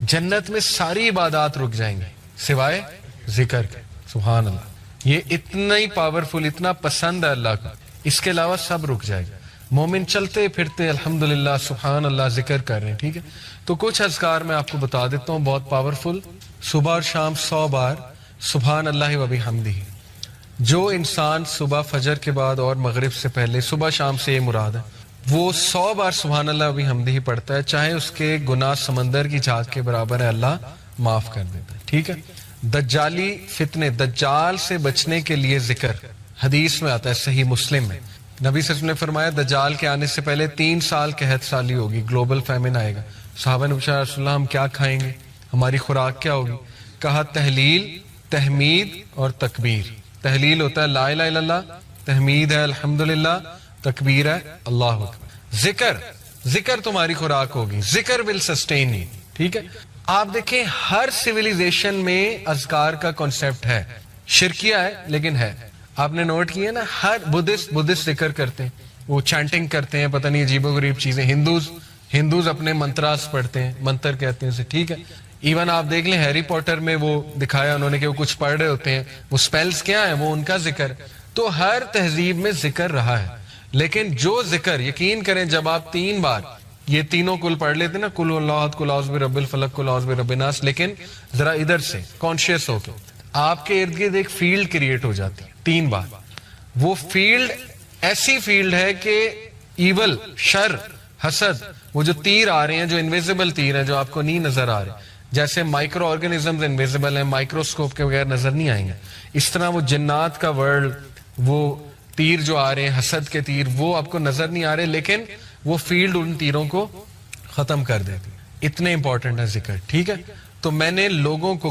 جنت میں ساری عبادات رک جائیں گے سوائے ذکر کے. سبحان اللہ, یہ اتنا ہی پاورفل, اتنا پسند ہے اللہ کو, اس کے علاوہ سب رک جائے گا. مومن چلتے پھرتے الحمدللہ سبحان اللہ ذکر کر رہے ہیں. ٹھیک ہے, تو کچھ اذکار میں آپ کو بتا دیتا ہوں بہت پاورفل. صبح اور شام 100 بار سبحان اللہ و بحمدہ. جو انسان صبح فجر کے بعد اور مغرب سے پہلے, صبح شام سے یہ مراد ہے, وہ 100 بار سبحان اللہ و بحمدہ پڑھتا ہے, چاہے اس کے گناہ سمندر کی جھاگ کے برابر ہے, اللہ معاف کر دیتا ہے. ٹھیک ہے, دجالی فتنے, دجال سے بچنے کے لیے ذکر حدیث میں آتا ہے, صحیح مسلم میں. نبی صلی اللہ علیہ وسلم نے فرمایا دجال کے آنے سے پہلے 3 سال قحط سالی ہوگی, گلوبل فیمن آئے گا. صحابہ نے پوچھا رسول اللہ ہم کیا کھائیں گے, ہماری خوراک کیا ہوگی؟ کہا تحلیل, تحمید اور تکبیر. تحلیل ہوتا ہے لا الہ الا اللہ, تحمید ہے الحمدللہ, تکبیر ہے اللہ اکبر. ذکر تمہاری خوراک ہوگی, ذکر ول سسٹین یو. ٹھیک ہے, آپ دیکھیں ہر سویلائزیشن میں اذکار کا کنسپٹ ہے, شرکیہ ہے لیکن ہے. آپ نے نوٹ کیا نا, ہر بدھسٹ ذکر کرتے ہیں, وہ چانٹنگ کرتے ہیں, پتہ نہیں عجیب و غریب چیزیں. ہندوز اپنے منتراس پڑھتے ہیں, منتر کہتے ہیں اسے. ٹھیک ہے, ایون آپ دیکھ لیں ہیری پوٹر میں وہ دکھایا انہوں نے کہ وہ کچھ پڑھ رہے ہوتے ہیں, وہ سپیلز کیا ہیں, وہ ان کا ذکر. تو ہر تہذیب میں ذکر رہا ہے, لیکن جو ذکر یقین کریں جب آپ 3 بار یہ تینوں کل پڑھ لیتے نا, کل اللہ احد, کل اعوذ برب الفلق, کل اعوذ برب الناس, لیکن ذرا ادھر سے کانشیس ہو کے آپ کے ارد گرد ایک فیلڈ کریٹ ہو جاتی ہے 3 بار. وہ فیلڈ ایسی فیلڈ ہے کہ ایول, شر, حسد, وہ جو تیر آ رہے ہیں, جو انویزیبل تیر ہیں جو آپ کو نہیں نظر آ رہے, جیسے مائکرو آرگنزمز انویزیبل ہیں, مائکروسکوپ کے بغیر نظر نہیں آئیں گے, اس طرح وہ جنات کا ورلڈ, وہ تیر جو آ رہے ہیں حسد کے تیر, وہ آپ کو نظر نہیں آ رہے, لیکن وہ فیلڈ ان تیروں کو ختم کر دیتی. اتنے امپورٹنٹ ہے ذکر. ٹھیک ہے, تو میں نے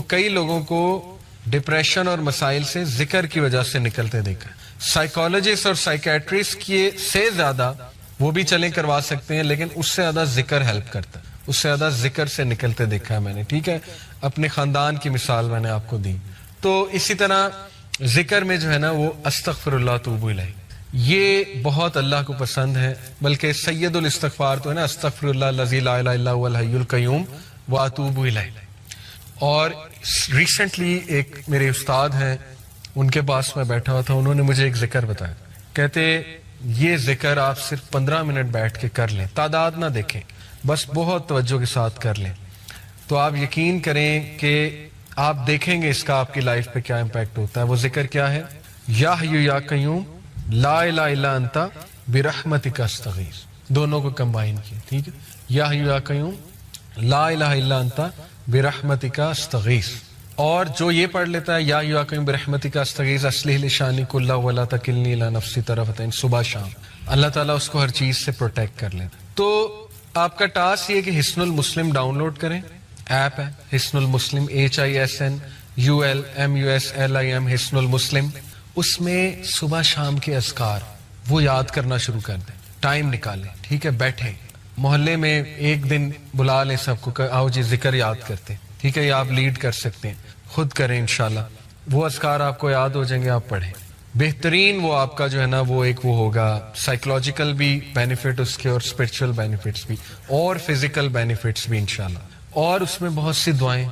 کئی لوگوں کو ڈپریشن اور مسائل سے ذکر کی وجہ سے نکلتے دیکھا. سائیکالوجسٹ اور سائیکیٹرسٹ کی سے زیادہ وہ بھی چلیں کروا سکتے ہیں, لیکن اس سے زیادہ ذکر ہیلپ کرتا ہے, اس سے زیادہ ذکر سے نکلتے دیکھا ہے میں نے. ٹھیک ہے, اپنے خاندان کی مثال میں نے آپ کو دی. تو اسی طرح ذکر میں جو ہے نا وہ استغفر اللہ توب الیہ, یہ بہت اللہ کو پسند ہے, بلکہ سید الاستغفار تو ہے نا, استغفر اللہ الذی لا الہ الا هو الحی القیوم واتوب الیہ. اور ریسنٹلی ایک میرے استاد ہیں, ان کے پاس میں بیٹھا ہوا تھا, انہوں نے مجھے ایک ذکر بتایا, کہتے یہ ذکر آپ صرف 15 منٹ بیٹھ کے کر لیں, تعداد نہ دیکھیں, بس بہت توجہ کے ساتھ کر لیں, تو آپ یقین کریں کہ آپ دیکھیں گے اس کا آپ کی لائف پہ کیا امپیکٹ ہوتا ہے. وہ ذکر کیا ہے؟ یا حی یا قیوم لا الہ الا انت برحمتک استغیث. دونوں کو کمبائن کیا. ٹھیک ہے, یا حی یا قیوم لا الہ الا انت برحمتک استغیث. اور جو یہ پڑھ لیتا ہے یا حی یا قیوم برحمتک استغیث اصلح لی شانی کلہ ولا تکلنی الی نفسی طرفۃ عین, صبح شام اللہ تعالیٰ اس کو ہر چیز سے پروٹیکٹ کر لیتا. تو آپ کا ٹاسک یہ کہ حصن المسلم ڈاؤن لوڈ کریں, ایپ ہے حصن المسلم, HISNULMUSLIM, حصن المسلم. اس میں صبح شام کے اذکار وہ یاد کرنا شروع کر دیں, ٹائم نکالیں. ٹھیک ہے, بیٹھیں, محلے میں ایک دن بلا لیں سب کو, آؤ جی ذکر یاد کرتے. ٹھیک ہے, یہ آپ لیڈ کر سکتے ہیں, خود کریں انشاءاللہ. وہ اذکار آپ کو یاد ہو جائیں گے, آپ پڑھیں. بہترین وہ آپ کا جو ہے نا وہ ایک وہ ہوگا, سائیکولوجیکل بھی بینیفٹ اس کے, اور اسپرچل بینیفٹس بھی, اور فزیکل بینیفٹس بھی انشاءاللہ. اور اس میں بہت سی دعائیں,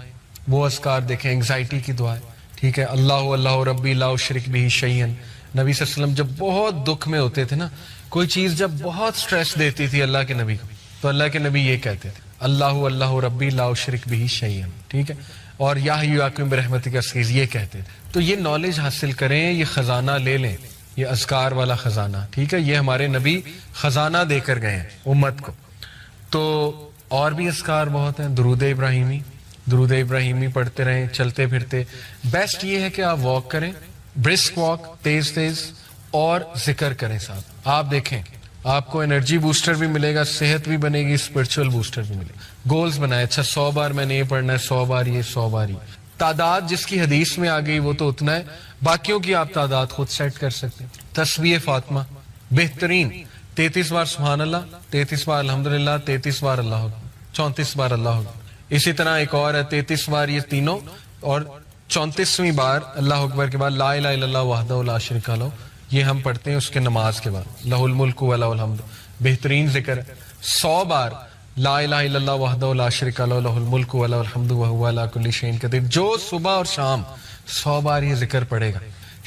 وہ اذکار دیکھیں, انگزائٹی کی دعائیں. ٹھیک ہے, اللہ ربی لا اشرک بہ شیئا. نبی صلی اللہ علیہ وسلم جب بہت دکھ میں ہوتے تھے نا, کوئی چیز جب بہت سٹریس دیتی تھی اللہ کے نبی کو, تو اللہ کے نبی یہ کہتے تھے اللہ ربی لا اشرک بہ شیئا. ٹھیک ہے, اور یا حی یا قیوم برحمتک استغیث یہ کہتے تھے. تو یہ نالج حاصل کریں, یہ خزانہ لے لیں, یہ اذکار والا خزانہ. ٹھیک ہے, یہ ہمارے نبی خزانہ دے کر گئے ہیں امت کو. تو اور بھی اذکار بہت ہیں, درود ابراہیمی پڑھتے رہیں چلتے پھرتے. بیسٹ یہ ہے کہ آپ واک کریں, برسک واک, تیز اور ذکر کریں ساتھ. آپ دیکھیں آپ کو انرجی بوسٹر بھی ملے گا, صحت بھی بنے گی, اسپرچل بوسٹر بھی ملے گا. گولز بنائے, اچھا 100 بار میں نے یہ پڑھنا ہے, 100 بار یہ, 100 بار یہ. تعداد جس کی حدیث میں آ گئی وہ تو اتنا ہے, باقیوں کی آپ تعداد خود سیٹ کر سکتے ہیں. تسبیح فاطمہ بہترین, 33 بار سبحان اللہ, 33 بار الحمدللہ, 33 بار اللہ اکبر, 34 بار اللہ اکبر. اسی طرح ایک اور ہے 33 بار یہ تینوں, اور 34ویں بار اللہ اکبر کے بعد لا الہ الا اللہ وحدہ لا شریک لہ, یہ ہم پڑھتے ہیں اس کے نماز کے بعد, لہ الملک و لہ الحمد. بہترین ذکر ہے. 100 بار لا الہ الا اللہ وحدہ لا شریک لہ لہ الملک و لہ الحمد وہو علی کل شیء قدیر، جو صبح اور شام 100 بار یہ ذکر پڑھے گا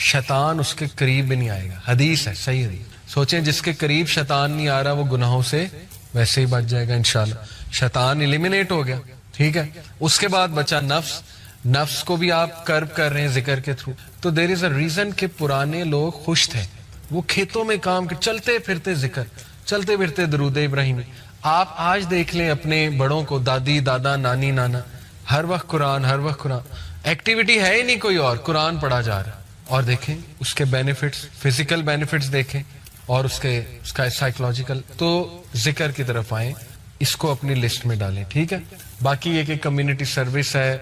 شیطان اس کے قریب بھی نہیں آئے گا۔ حدیث ہے، صحیح حدیث۔ سوچیں جس کے قریب شیطان نہیں آ رہا وہ گناہوں سے ویسے ہی بچ جائے گا انشاءاللہ، شیطان ایلیمینیٹ ہو گیا، ٹھیک ہے۔ اس کے بعد بچا نفس، نفس کو بھی آپ کرب کر رہے ہیں ذکر کے تھرو۔ تو دیر از اے ریزن کہ پرانے لوگ خوش تھے، وہ کھیتوں میں کام کر، چلتے پھرتے ذکر، چلتے پھرتے درود ابراہیمی۔ آپ آج دیکھ لیں اپنے بڑوں کو، دادی دادا نانی نانا، ہر وقت قرآن، ہر وقت قرآن، ایکٹیویٹی ہے ہی نہیں کوئی اور، قرآن پڑھا جا رہا ہے۔ اور دیکھیں اس کے بینیفٹس، فزیکل بینیفٹس دیکھیں اور اس کا سائیکولوجیکل۔ تو ذکر کی طرف آئیں، اس کو اپنی لسٹ میں ڈالیں، ٹھیک ہے۔ باقی یہ کہ کمیونٹی سروس ہے،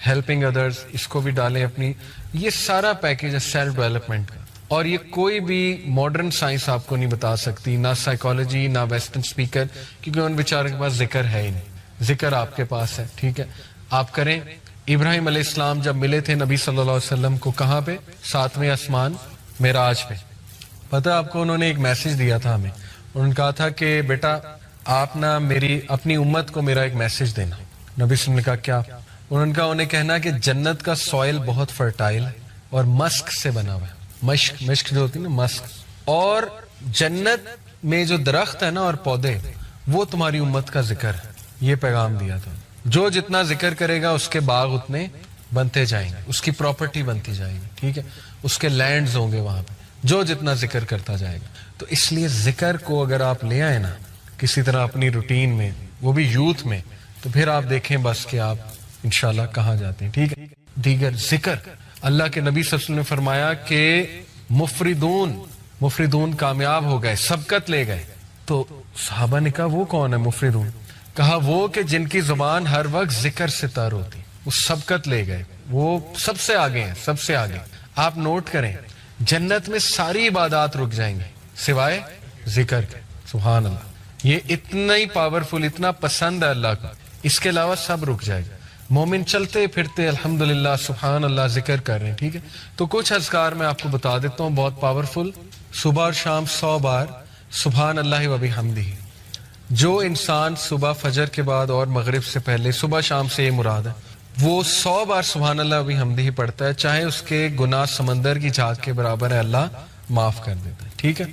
ہیلپنگ ادرس، اس کو بھی ڈالیں اپنی۔ یہ سارا پیکج ہے سیلف ڈیولپمنٹ کا، اور یہ کوئی بھی ماڈرن سائنس آپ کو نہیں بتا سکتی، نہ سائیکالوجی نہ ویسٹرن اسپیکر، کیونکہ ان بیچاروں کے پاس ذکر ہے ہی نہیں۔ ذکر آپ کے پاس ہے، ٹھیک ہے، آپ کریں۔ ابراہیم علیہ السلام جب ملے تھے نبی صلی اللہ علیہ وسلم کو، کہاں پہ؟ 7ویں آسمان معراج پہ۔ پتہ آپ کو انہوں نے ایک میسج دیا تھا ہمیں، انہوں نے کہا تھا کہ بیٹا آپ نا میری اپنی امت کو میرا ایک میسج دینا۔ نبی صلی اللہ علیہ وسلم نے کہا کیا؟ انہوں نے کہا انہیں کہنا کہ جنت کا سوئل بہت فرٹائل ہے اور مسک سے بنا ہوا ہے، مشک جو ہوتی ہے نا، مسک، اور جنت میں جو درخت ہے نا اور پودے، وہ تمہاری امت کا ذکر ہے۔ یہ پیغام دیا تھا، جو جتنا ذکر کرے گا اس کے باغ اتنے بنتے جائیں گے، اس کی پراپرٹی بنتی جائے گی، ٹھیک ہے، اس کے لینڈز ہوں گے وہاں پہ، جو جتنا ذکر کرتا جائے گا۔ تو اس لیے ذکر کو اگر آپ لے آئے نا کسی طرح اپنی روٹین میں، وہ بھی یوتھ میں، تو پھر آپ دیکھیں بس کہ آپ انشاءاللہ کہاں جاتے ہیں، ٹھیک ہے۔ دیگر ذکر، اللہ کے نبی صلی اللہ علیہ وسلم نے فرمایا کہ مفردون کامیاب ہو گئے، سبقت لے گئے۔ تو صحابہ نے کہا وہ کون ہے مفردون؟ کہا وہ کہ جن کی زبان ہر وقت ذکر سے تر ہوتی، وہ سبقت لے گئے، وہ سب سے آگے ہیں، سب سے آگے۔ آپ نوٹ کریں جنت میں ساری عبادات رک جائیں گے سوائے ذکر کے، سبحان اللہ۔ یہ اتنا ہی پاورفل، اتنا پسند ہے اللہ کا، اس کے علاوہ سب رک جائے گا۔ مومن چلتے پھرتے الحمدللہ سبحان اللہ ذکر کر رہے ہیں، ٹھیک ہے۔ تو کچھ اذکار میں آپ کو بتا دیتا ہوں بہت پاورفل۔ صبح اور شام 100 بار سبحان اللہ و بحمدہ۔ جو انسان صبح فجر کے بعد اور مغرب سے پہلے، صبح شام سے یہ مراد ہے، وہ 100 بار سبحان اللہ و بحمدہ پڑھتا ہے، چاہے اس کے گناہ سمندر کی جھاگ کے برابر ہے، اللہ معاف کر دیتا ہے، ٹھیک ہے۔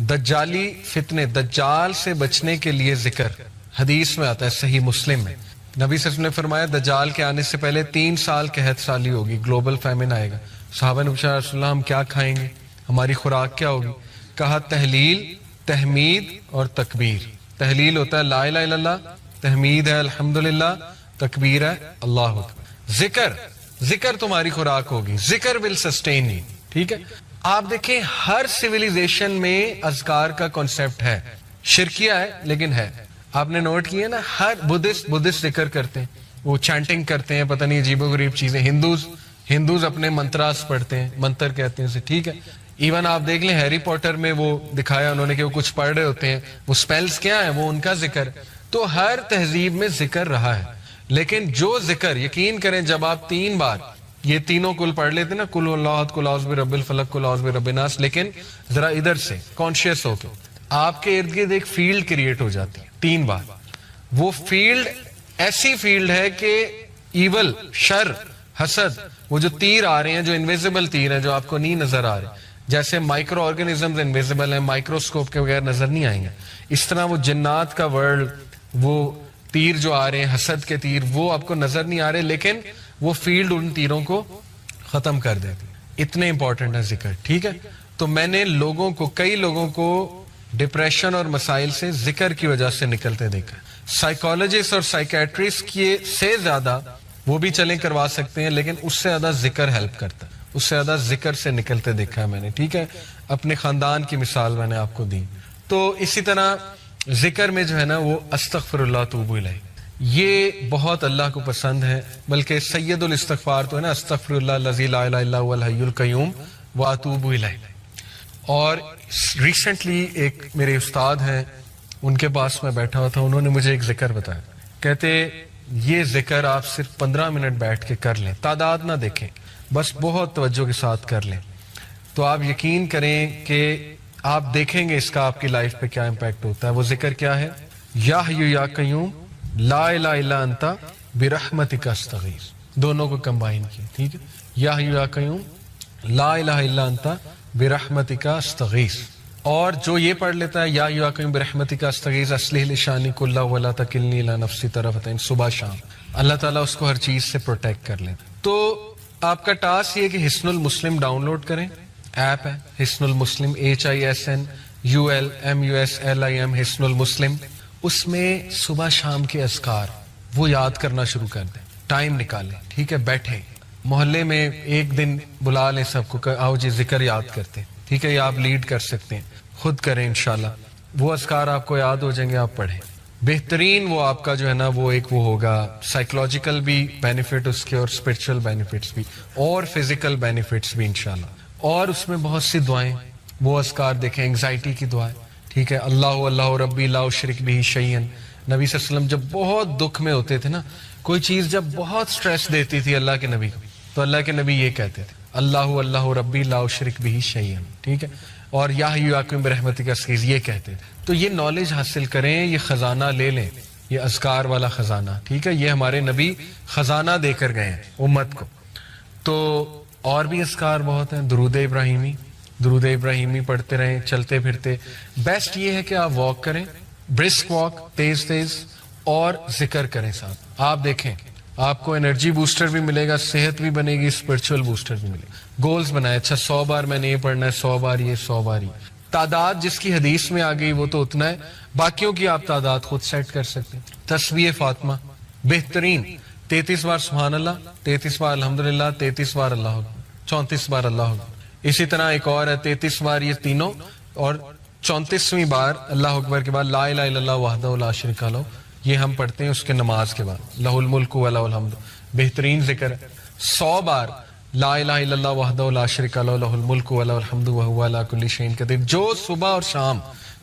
دجالی فتنے، دجال سے بچنے کے لیے ذکر، حدیث میں آتا ہے صحیح مسلم میں، نبی صلی اللہ علیہ وسلم نے فرمایا دجال کے آنے سے پہلے 3 سال قحط سالی ہوگی، گلوبل فیمن آئے گا۔ صحابہ نے پوچھا رسول اللہ ہم کیا کھائیں گے، ہماری خوراک کیا ہوگی؟ کہا تحلیل، تحمید اور تکبیر۔ تحلیل ہوتا ہے لا الہ الا اللہ، تحمید ہے الحمدللہ، تکبیر ہے اللہ اکبر۔ ذکر تمہاری خوراک ہوگی، ذکر ول سسٹین یو، ٹھیک ہے۔ آپ دیکھیں ہر سیویلائزیشن میں اذکار کا کنسپٹ ہے، شرکیہ ہے لیکن ہے۔ آپ نے نوٹ کیا نا، ہر بدھسٹ ذکر کرتے ہیں، وہ چانٹنگ کرتے ہیں، پتہ نہیں عجیب و غریب چیزیں۔ ہندوز اپنے منتراس پڑھتے ہیں، منتر کہتے ہیں اسے، ٹھیک ہے۔ ایون آپ دیکھ لیں ہیری پوٹر میں وہ دکھایا انہوں نے کہ وہ کچھ پڑھ رہے ہوتے ہیں، وہ سپیلز کیا ہیں، وہ ان کا ذکر۔ تو ہر تہذیب میں ذکر رہا ہے، لیکن جو ذکر، یقین کریں جب آپ 3 بار یہ تینوں کل پڑھ لیتے نا، کل اللہ احد، کل اعوذ برب الفلق، کل اعوذ برب الناس، لیکن ذرا ادھر سے کانشیس ہو کے آپ کے ارد گرد ایک فیلڈ کریٹ ہو جاتی ہے 3 بار۔ وہ فیلڈ ایسی فیلڈ ہے کہ ایول، شر، حسد، وہ جو تیر آ رہے ہیں، جو انویزیبل تیر ہیں، جو آپ کو نہیں نظر آ رہے، جیسے مائکرو آرگنزمز انویزیبل ہیں، مائکروسکوپ کے بغیر نظر نہیں آئیں گے، اس طرح وہ جنات کا ورلڈ، وہ تیر جو آ رہے ہیں، حسد کے تیر، وہ آپ کو نظر نہیں آ رہے، لیکن وہ فیلڈ ان تیروں کو ختم کر دیتی۔ اتنے امپورٹنٹ ہے ذکر، ٹھیک ہے۔ تو میں نے کئی لوگوں کو ڈپریشن اور مسائل سے ذکر کی وجہ سے نکلتے دیکھا۔ سائیکالوجسٹ اور سائیکیٹرسٹ کی سے زیادہ وہ بھی چلیں کروا سکتے ہیں، لیکن اس سے زیادہ ذکر ہیلپ کرتا ہے، اس سے زیادہ ذکر سے نکلتے دیکھا ہے میں نے، ٹھیک ہے۔ اپنے خاندان کی مثال میں نے آپ کو دی۔ تو اسی طرح ذکر میں جو ہے نا وہ استغفر اللہ توب الیہ، یہ بہت اللہ کو پسند ہے، بلکہ سید الاستغفار تو ہے نا، استغفر اللہ الذی لا الہ الا هو الحی القیوم واتوب الیہ۔ اور ریسنٹلی ایک میرے استاد ہیں، ان کے پاس میں بیٹھا ہوا تھا، انہوں نے مجھے ایک ذکر بتایا، کہتے یہ ذکر آپ صرف 15 منٹ بیٹھ کے کر لیں، تعداد نہ دیکھیں، بس بہت توجہ کے ساتھ کر لیں، تو آپ یقین کریں کہ آپ دیکھیں گے اس کا آپ کی لائف پہ کیا امپیکٹ ہوتا ہے۔ وہ ذکر کیا ہے؟ یا حیو یا قیوم لا الہ الا انت برحمتک استغیث، دونوں کو کمبائن کیا، ٹھیک ہے، یا حی یا قیوم لا الہ الا انت برحمتک استغیث۔ اور جو یہ پڑھ لیتا ہے یا حی یا قیوم برحمتک استغیث اصلح لی شانی کلہ ولا تکلنی الی نفسی طرفۃ عین، صبح شام اللہ تعالیٰ اس کو ہر چیز سے پروٹیکٹ کر لیتا۔ تو آپ کا ٹاسک یہ کہ حصن المسلم ڈاؤن لوڈ کریں، ایپ ہے حصن المسلم، HISNULMUSLIM، حصن المسلم۔ اس میں صبح شام کے اذکار وہ یاد کرنا شروع کر دیں، ٹائم نکالیں، ٹھیک ہے، بیٹھیں، محلے میں ایک دن بلا لیں سب کو، آؤ جی ذکر یاد کرتے ہیں، ٹھیک ہے، یہ آپ لیڈ کر سکتے ہیں، خود کریں انشاءاللہ، وہ اذکار آپ کو یاد ہو جائیں گے، آپ پڑھیں، بہترین وہ آپ کا جو ہے نا وہ ایک وہ ہوگا، سائیکولوجیکل بھی بینیفٹ اس کے اور اسپرچل بینیفٹس بھی اور فزیکل بینیفٹس بھی انشاءاللہ۔ اور اس میں بہت سی دعائیں، وہ اذکار دیکھیں، انگزائٹی کی دعائیں، ٹھیک ہے، اللہ ربی لا اشرک بہ شیئا۔ نبی صلی اللہ علیہ وسلم جب بہت دکھ میں ہوتے تھے نا، کوئی چیز جب بہت سٹریس دیتی تھی اللہ کے نبی کو، تو اللہ کے نبی یہ کہتے تھے اللہ ربی لا اشرک بہ شیئا، ٹھیک ہے، اور یا حی یا قیوم برحمتک استغیث یہ کہتے تھے۔ تو یہ نالج حاصل کریں، یہ خزانہ لے لیں، یہ اذکار والا خزانہ، ٹھیک ہے، یہ ہمارے نبی خزانہ دے کر گئے ہیں امت کو۔ تو اور بھی اذکار بہت ہیں، درود ابراہیمی پڑھتے رہیں چلتے پھرتے۔ بیسٹ یہ ہے کہ آپ واک کریں، برسک واک، تیز تیز، اور ذکر کریں ساتھ۔ آپ دیکھیں آپ کو انرجی بوسٹر بھی ملے گا، صحت بھی بنے گی، اسپرچل بوسٹر بھی ملے گا۔ گولز بنائے، اچھا 100 بار میں نے یہ پڑھنا ہے، 100 بار یہ، 100 بار یہ۔ تعداد جس کی حدیث میں آ گئی وہ تو اتنا ہے، باقیوں کی آپ تعداد خود سیٹ کر سکتے ہیں۔ تسبیح فاطمہ بہترین، 33 بار سبحان اللہ، 33 بار الحمدللہ، 33 بار اللہ اکبر، 34 بار اللہ اکبر۔ اسی طرح ایک اور ہے 33 بار یہ تینوں، اور 34ویں بار اللہ اکبر کے بعد لا الہ الا اللہ وحدہ لا شریک لہ، یہ ہم پڑھتے ہیں اس کے نماز کے بعد، لہ الملک و لہ الحمد، بہترین ذکر ہے۔ 100 بار لا الہ الا اللہ وحدہ لا شریک لہ لہ الملک و لہ الحمد وہو علی کل شیء قدیر۔ جو صبح اور شام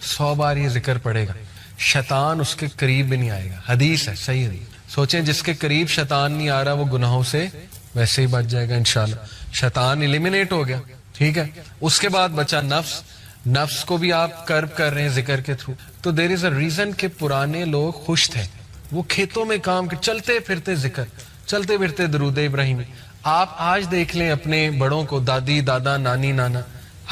100 بار یہ ذکر پڑھے گا، شیطان اس کے قریب بھی نہیں آئے گا، حدیث ہے، صحیح حدیث۔ سوچیں جس کے قریب شیطان نہیں آ رہا وہ گناہوں سے ویسے ہی بچ جائے گا انشاءاللہ، شیطان ایلیمینیٹ ہو گیا، ٹھیک ہے۔ اس کے بعد بچا نفس کو بھی آپ کرب کر رہے ہیں ذکر کے تھرو۔ تو دیر از اے ریزن کہ پرانے لوگ خوش تھے، وہ کھیتوں میں کام کر، چلتے پھرتے ذکر، چلتے پھرتے درود ابراہیمی۔ آپ آج دیکھ لیں اپنے بڑوں کو، دادی دادا نانی نانا،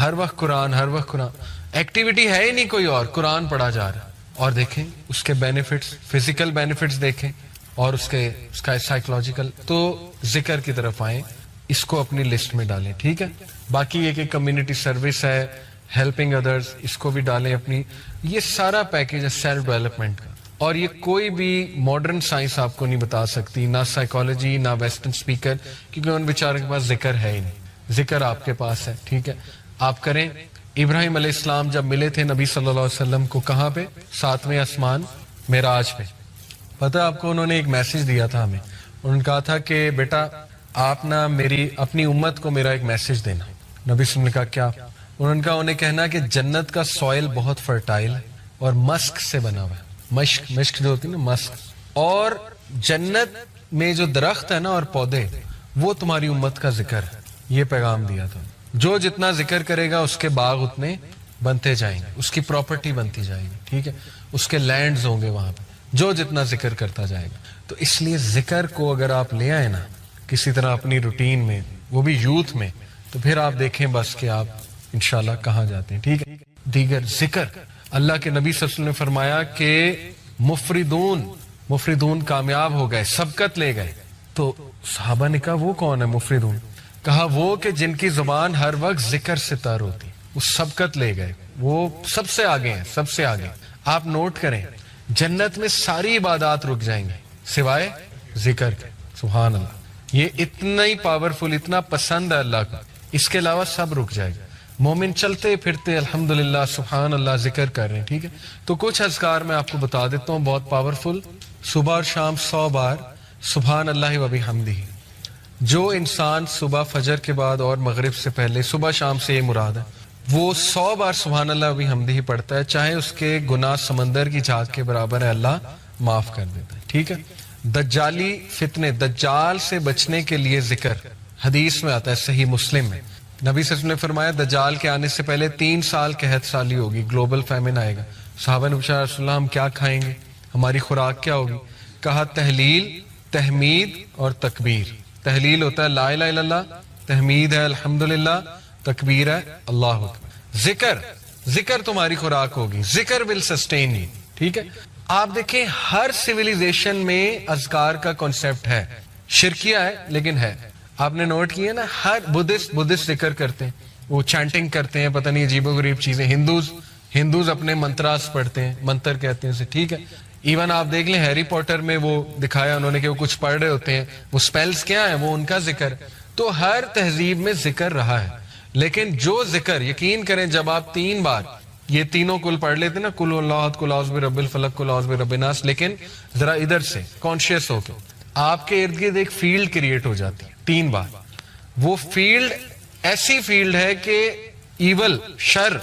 ہر وقت قرآن، ہر وقت قرآن، ایکٹیویٹی ہے ہی نہیں کوئی اور، قرآن پڑھا جا رہا ہے۔ اور دیکھیں اس کے بینیفٹس، فزیکل بینیفٹس دیکھیں، اور اس کا سائیکولوجیکل۔ تو ذکر کی طرف آئیں، اس کو اپنی لسٹ میں ڈالیں، ٹھیک ہے۔ باقی یہ کہ کمیونٹی سروس ہے، ہیلپنگ ادرز، اس کو بھی ڈالیں اپنی۔ یہ سارا پیکج ہے سیلف ڈیولپمنٹ کا، اور یہ کوئی بھی ماڈرن سائنس آپ کو نہیں بتا سکتی، نہ سائیکالوجی، نہ ویسٹرن اسپیکر، کیونکہ ان بیچاروں کے پاس ذکر ہے ہی نہیں۔ ذکر آپ کے پاس ہے، ٹھیک ہے، آپ کریں۔ ابراہیم علیہ السلام جب ملے تھے نبی صلی اللہ علیہ وسلم کو، کہاں پہ؟ 7ویں آسمان، معراج پہ۔ پتہ آپ کو انہوں نے ایک میسج دیا تھا ہمیں، انہوں نے کہا تھا کہ بیٹا آپ نا اپنی امت کو میرا ایک میسج دینا۔ نبی صلی اللہ علیہ وسلم نے کہا کیا؟ انہوں نے کہا انہیں کہنا کہ جنت کا سوئل بہت فرٹائل ہے اور مسک سے بنا ہوا ہے، مشک جو ہوتی ہے نا، مسک، اور جنت میں جو درخت ہے نا اور پودے، وہ تمہاری امت کا ذکر ہے۔ یہ پیغام دیا تھا، جو جتنا ذکر کرے گا اس کے باغ اتنے بنتے جائیں گے، اس کی پراپرٹی بنتی جائے گی، ٹھیک ہے، اس کے لینڈز ہوں گے وہاں پہ، جو جتنا ذکر کرتا جائے گا۔ تو اس لیے ذکر کو اگر آپ لے آئے نا کسی طرح اپنی روٹین میں، وہ بھی یوتھ میں، تو پھر آپ دیکھیں بس کہ آپ انشاءاللہ کہاں جاتے ہیں، ٹھیک ہے۔ دیگر ذکر، اللہ کے نبی صلی اللہ علیہ وسلم نے فرمایا کہ مفردون کامیاب ہو گئے، سبقت لے گئے۔ تو صحابہ نے کہا وہ کون ہے مفردون؟ کہا وہ کہ جن کی زبان ہر وقت ذکر سے تر ہوتی، وہ سبقت لے گئے، وہ سب سے آگے ہیں، سب سے آگے۔ آپ نوٹ کریں، جنت میں ساری عبادات رک جائیں گے سوائے ذکر کے، سبحان اللہ۔ یہ اتنا ہی پاورفل، اتنا پسند ہے اللہ کو، اس کے علاوہ سب رک جائے گا۔ مومن چلتے پھرتے الحمدللہ سبحان اللہ ذکر کر رہے ہیں، ٹھیک ہے۔ تو کچھ اذکار میں آپ کو بتا دیتا ہوں بہت پاورفل۔ صبح اور شام 100 بار سبحان اللہ و بحمدہ۔ جو انسان صبح فجر کے بعد اور مغرب سے پہلے، صبح شام سے یہ مراد ہے، وہ 100 بار سبحان اللہ و بحمدہ پڑھتا ہے، چاہے اس کے گناہ سمندر کی جھاگ کے برابر ہے، اللہ معاف کر دیتا ہے، ٹھیک ہے۔ دجالی فتنے، دجال سے بچنے کے لیے ذکر، حدیث میں آتا ہے صحیح مسلم میں، نبی صلی اللہ علیہ وسلم نے فرمایا دجال کے آنے سے پہلے 3 سال قحط سالی ہوگی، گلوبل فیمن آئے گا۔ صحابہ نے پوچھا رسول اللہ ہم کیا کھائیں گے، ہماری خوراک کیا ہوگی؟ کہا تحلیل، تحمید اور تکبیر. تحلیل ہوتا ہے لا الہ الا اللہ، تحمید ہے الحمدللہ، تکبیر ہے اللہ اکبر. ذکر تمہاری خوراک ہوگی. ذکر ول سسٹین یو. ٹھیک ہے. آپ دیکھیں ہر سیویلائزیشن میں اذکار کا کانسیپٹ ہے. شرکیہ ہے لیکن ہے. آپ نے نوٹ کیا نا، ہر بدھسٹ ذکر کرتے ہیں، وہ چانٹنگ کرتے ہیں، پتہ نہیں عجیب و غریب چیزیں. ہندوز اپنے منتراس پڑھتے ہیں، منتر کہتے ہیں اسے. ٹھیک ہے. ایون آپ دیکھ لیں ہیری پوٹر میں وہ دکھایا انہوں نے کہ وہ کچھ پڑھ رہے ہوتے ہیں، وہ سپیلز کیا ہیں، وہ ان کا ذکر. تو ہر تہذیب میں ذکر رہا ہے. لیکن جو ذکر، یقین کریں جب آپ 3 بار یہ تینوں کل پڑھ لیتے نا، کل اللہ احد، کل اعوذ برب الفلق، کل اعوذ برب الناس، لیکن ذرا ادھر سے کانشیس ہو کے آپ کے ارد گرد ایک فیلڈ کریٹ ہو جاتی ہے 3 بار. وہ فیلڈ ایسی فیلڈ ہے کہ ایول، شر،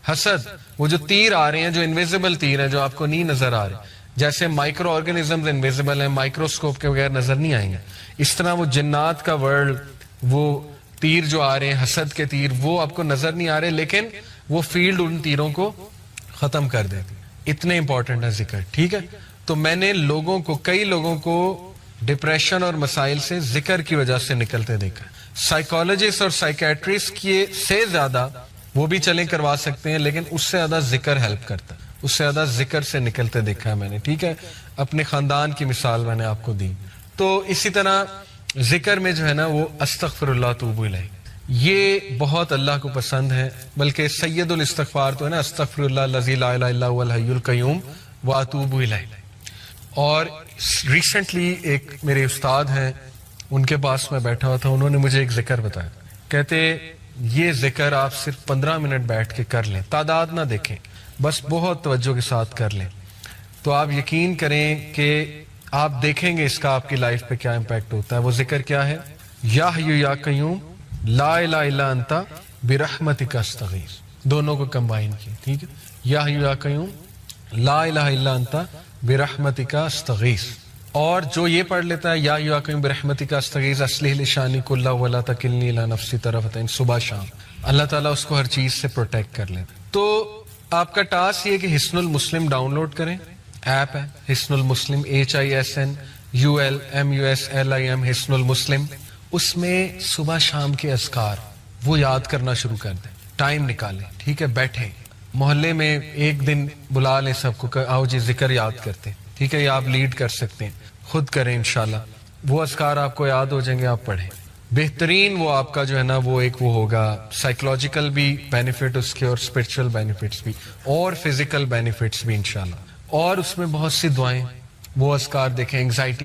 حسد، وہ جو تیر آ رہے ہیں، جو انویزیبل تیر ہیں، جو آپ کو نہیں نظر آ رہے، جیسے مائکرو آرگنزمز انویزیبل ہیں، مائکروسکوپ کے بغیر نظر نہیں آئیں گے، اس طرح وہ جنات کا ورلڈ، وہ تیر جو آ رہے ہیں، حسد کے تیر، وہ آپ کو نظر نہیں آ رہے، لیکن وہ فیلڈ ان تیروں کو ختم کر دیتی. اتنے امپورٹنٹ ہے ذکر. ٹھیک ہے. تو میں نے کئی لوگوں کو ڈپریشن اور مسائل سے ذکر کی وجہ سے نکلتے دیکھا. سائیکالوجسٹ اور سائیکیٹرسٹ کی سے زیادہ وہ بھی چلیں کروا سکتے ہیں، لیکن اس سے زیادہ ذکر ہیلپ کرتا ہے. اس سے زیادہ ذکر سے نکلتے دیکھا ہے میں نے. ٹھیک ہے. اپنے خاندان کی مثال میں نے آپ کو دی. تو اسی طرح ذکر میں جو ہے نا وہ استغفر اللہ توب الیہ، یہ بہت اللہ کو پسند ہے. بلکہ سید الاستغفار تو ہے نا، استغفر اللہ الذی لا الہ الا هو الحی القیوم واتوب الیہ. اور ریسنٹلی ایک میرے استاد ہیں، ان کے پاس میں بیٹھا ہوا تھا، انہوں نے مجھے ایک ذکر بتایا. کہتے یہ ذکر آپ صرف 15 منٹ بیٹھ کے کر لیں، تعداد نہ دیکھیں، بس بہت توجہ کے ساتھ کر لیں، تو آپ یقین کریں کہ آپ دیکھیں گے اس کا آپ کی لائف پہ کیا امپیکٹ ہوتا ہے. وہ ذکر کیا ہے؟ یا حی یا قیوم لا الہ الا انت برحمتک استغیث. دونوں کو کمبائن کیا. ٹھیک ہے. یا حی یا قیوم لا الہ الا انت برحمتک استغیث. اور جو یہ پڑھ لیتا ہے یا حی یا قیوم برحمتک استغیث اصلح لی شانی کلہ ولا تکلنی الی نفسی طرفۃ عین، صبح شام اللہ تعالیٰ اس کو ہر چیز سے پروٹیکٹ کر لیتا. تو آپ کا ٹاسک یہ کہ حصن المسلم ڈاؤن لوڈ کریں. ایپ ہے حصن المسلم، HISNULMUSLIM، حصن المسلم. اس میں صبح شام کے اذکار وہ یاد کرنا شروع کر دیں. ٹائم نکالیں. ٹھیک ہے. بیٹھیں، محلے میں ایک دن بلا لیں سب کو، آؤ جی ذکر یاد کرتے ہیں. ٹھیک ہے. یہ آپ لیڈ کر سکتے ہیں، خود کریں انشاءاللہ. وہ اذکار آپ کو یاد ہو جائیں گے، آپ پڑھیں. بہترین وہ آپ کا جو ہے نا وہ ایک وہ ہوگا، سائیکولوجیکل بھی بینیفٹ اس کے، اور اسپرچل بینیفٹس بھی، اور فزیکل بینیفٹس بھی انشاءاللہ. اور اس میں بہت سی دعائیں، وہ اذکار دیکھیں. انگزائٹی